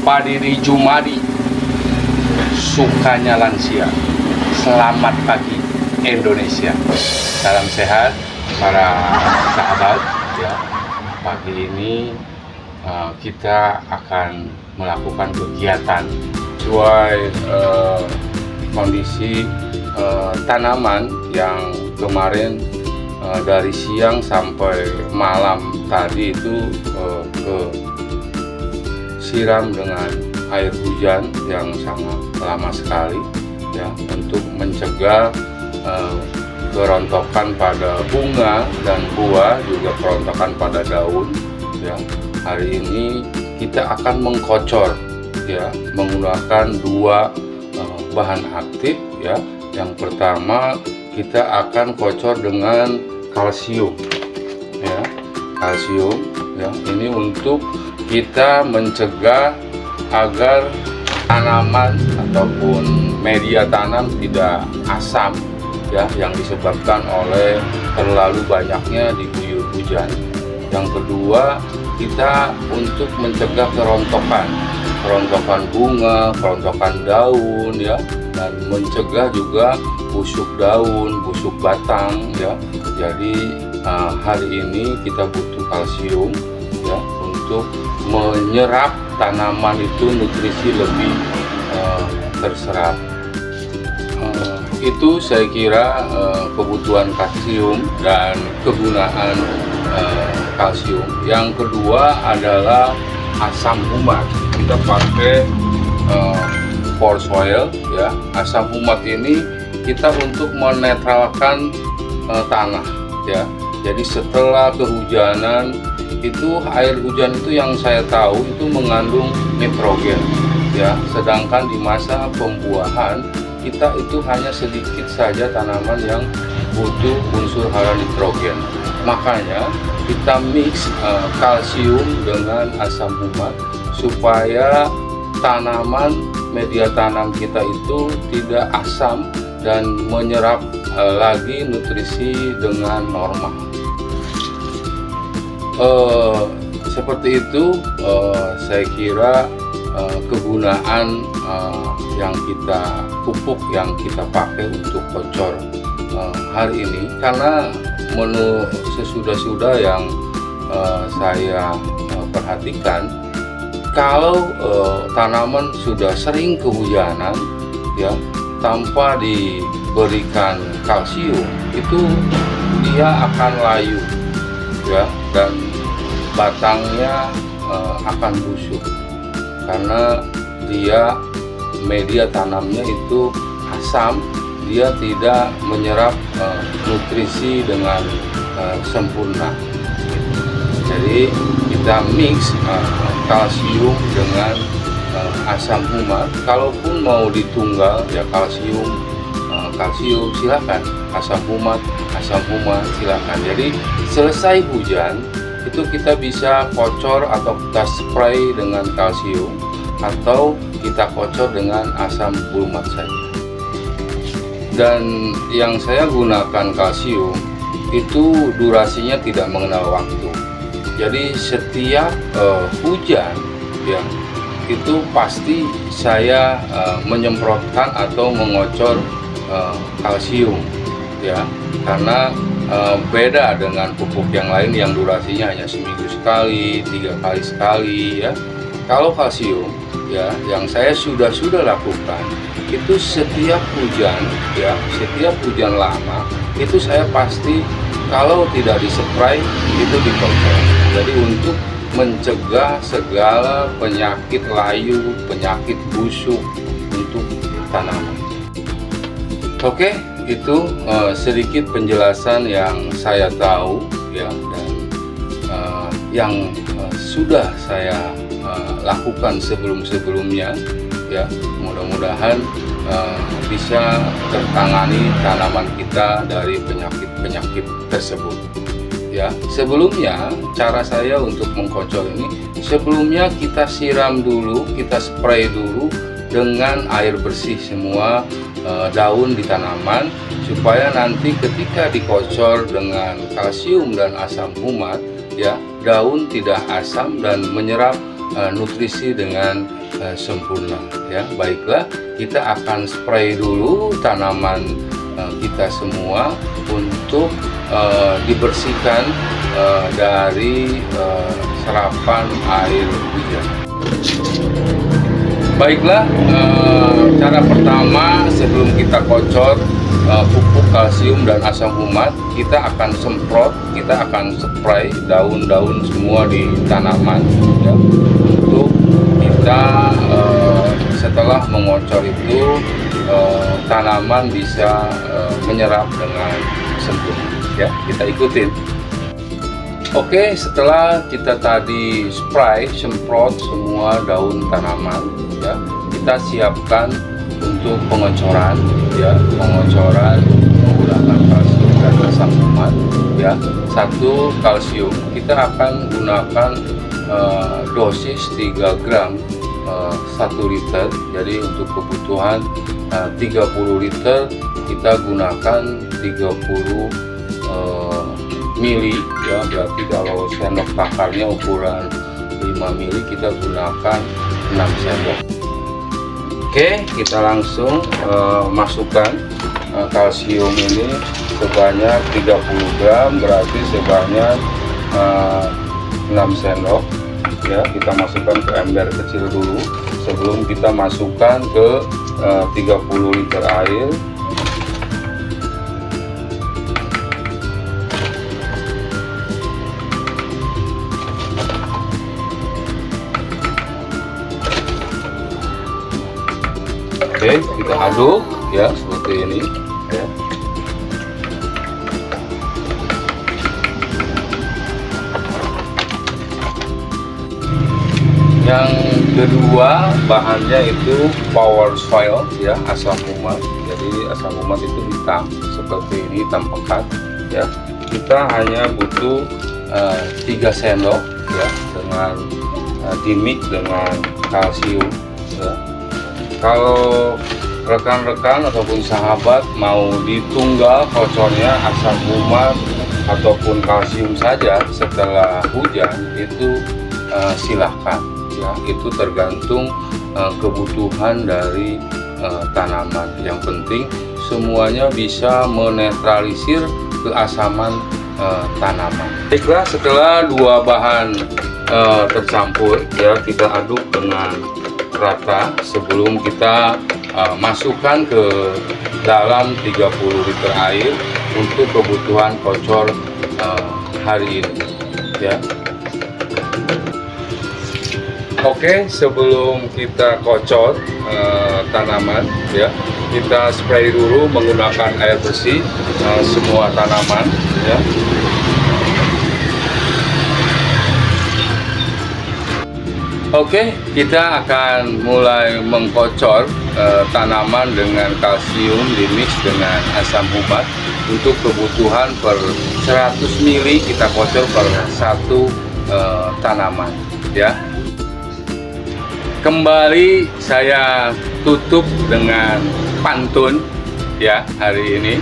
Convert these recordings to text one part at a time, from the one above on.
Padiri Jumadi, sukanya lansia. Selamat pagi Indonesia. Salam sehat para sahabat ya. Pagi ini kita akan melakukan kegiatan sesuai kondisi tanaman yang kemarin dari siang sampai malam tadi itu ke siram dengan air hujan yang sangat lama sekali ya, untuk mencegah kerontokan pada bunga dan buah, juga kerontokan pada daun ya. Hari ini kita akan mengkocor ya, menggunakan dua bahan aktif ya. Yang pertama kita akan kocor dengan kalsium ya, kalsium ya. Ini untuk kita mencegah agar tanaman ataupun media tanam tidak asam ya, yang disebabkan oleh terlalu banyaknya diguyur hujan. Yang kedua, kita untuk mencegah kerontokan bunga, kerontokan daun ya, dan mencegah juga busuk daun, busuk batang ya. Jadi hari ini kita butuh kalsium ya, untuk menyerap tanaman itu nutrisi lebih terserap. Itu saya kira kebutuhan kalsium dan kegunaan kalsium. Yang kedua adalah asam humat. Kita pakai pore soil ya. Asam humat ini kita untuk menetralkan tanah ya. Jadi setelah kehujanan itu, air hujan itu yang saya tahu itu mengandung nitrogen ya, sedangkan di masa pembuahan kita itu hanya sedikit saja tanaman yang butuh unsur hara nitrogen. Makanya kita mix kalsium dengan asam humat supaya tanaman, media tanam kita itu tidak asam dan menyerap lagi nutrisi dengan normal. Seperti itu saya kira kegunaan yang kita pupuk yang kita pakai untuk kocor hari ini. Karena menu sesudah yang saya perhatikan, kalau tanaman sudah sering kehujanan ya, tanpa diberikan kalsium, itu dia akan layu ya, dan batangnya akan busuk karena dia media tanamnya itu asam, dia tidak menyerap nutrisi dengan sempurna. Jadi kita mix kalsium dengan asam humat. Kalaupun mau ditunggal ya, kalsium silakan, asam humat silakan. Jadi selesai hujan itu kita bisa kocor atau kita spray dengan kalsium, atau kita kocor dengan asam humat saja. Dan yang saya gunakan kalsium itu durasinya tidak mengenal waktu. Jadi setiap hujan ya, itu pasti saya menyemprotkan atau mengocor kalsium ya, karena beda dengan pupuk yang lain yang durasinya hanya seminggu sekali, 3 kali sekali ya. Kalau kalsium ya, yang saya sudah lakukan itu setiap hujan ya, setiap hujan lama itu saya pasti kalau tidak dispray itu dikocor. Jadi untuk mencegah segala penyakit layu, penyakit busuk untuk tanaman. Oke, itu sedikit penjelasan yang saya tahu ya, dan yang sudah saya lakukan sebelumnya ya. Mudah-mudahan bisa tertangani tanaman kita dari penyakit tersebut ya. Sebelumnya cara saya untuk mengkocor ini, sebelumnya kita siram dulu, kita spray dulu dengan air bersih semua daun di tanaman, supaya nanti ketika dikocor dengan kalsium dan asam humat ya, daun tidak asam dan menyerap nutrisi dengan sempurna ya. Baiklah, kita akan spray dulu tanaman kita semua untuk dibersihkan dari serapan air hujan. Baiklah, cara pertama sebelum kita kocor pupuk kalsium dan asam humat, kita akan semprot, kita akan spray daun-daun semua di tanaman ya, untuk kita setelah mengocor itu tanaman bisa menyerap dengan sempurna ya. Kita ikutin. Oke, setelah kita tadi spray, semprot semua daun tanaman ya, kita siapkan untuk pengocoran ya, pengocoran menggunakan kalsium dan asam humat ya. 1 kalsium kita akan gunakan dosis 3 gram 1 liter. Jadi untuk kebutuhan 30 liter kita gunakan 30 mili ya, berarti kalau sendok takarnya ukuran 5 mili kita gunakan 6 sendok. Oke, kita langsung masukkan kalsium ini sebanyak 30 gram, berarti sebanyak 6 sendok ya. Kita masukkan ke ember kecil dulu sebelum kita masukkan ke 30 liter air. Oke, kita aduk ya seperti ini ya. Yang kedua bahannya itu power soil ya, asam humat. Jadi asam humat itu hitam seperti ini, hitam pekat ya. Kita hanya butuh 3 sendok ya, dengan dimix dengan kalsium ya. Kalau rekan-rekan ataupun sahabat mau ditunggal kocornya asam humat ataupun kalsium saja setelah hujan, itu silahkan ya, itu tergantung kebutuhan dari tanaman. Yang penting semuanya bisa menetralisir keasaman tanaman. Baiklah, setelah 2 bahan tercampur ya, kita aduk dengan rata sebelum kita masukkan ke dalam 30 liter air untuk kebutuhan kocor hari ini ya. Oke, sebelum kita kocor tanaman ya, kita spray dulu menggunakan air bersih semua tanaman ya. Oke, kita akan mulai mengkocor tanaman dengan kalsium dimix dengan asam humat untuk kebutuhan per 100 mili kita kocor per 1 tanaman ya. Kembali saya tutup dengan pantun ya hari ini.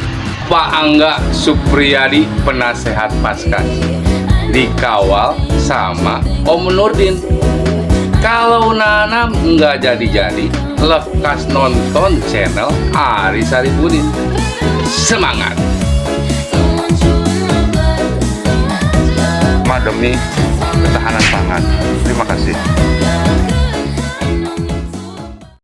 Pak Angga Supriyadi, penasehat Paskas, dikawal sama Om Nurdin. Kalau nanam nggak jadi-jadi, lekas nonton channel Ari Saripudin. Semangat! Demi ketahanan pangan. Terima kasih.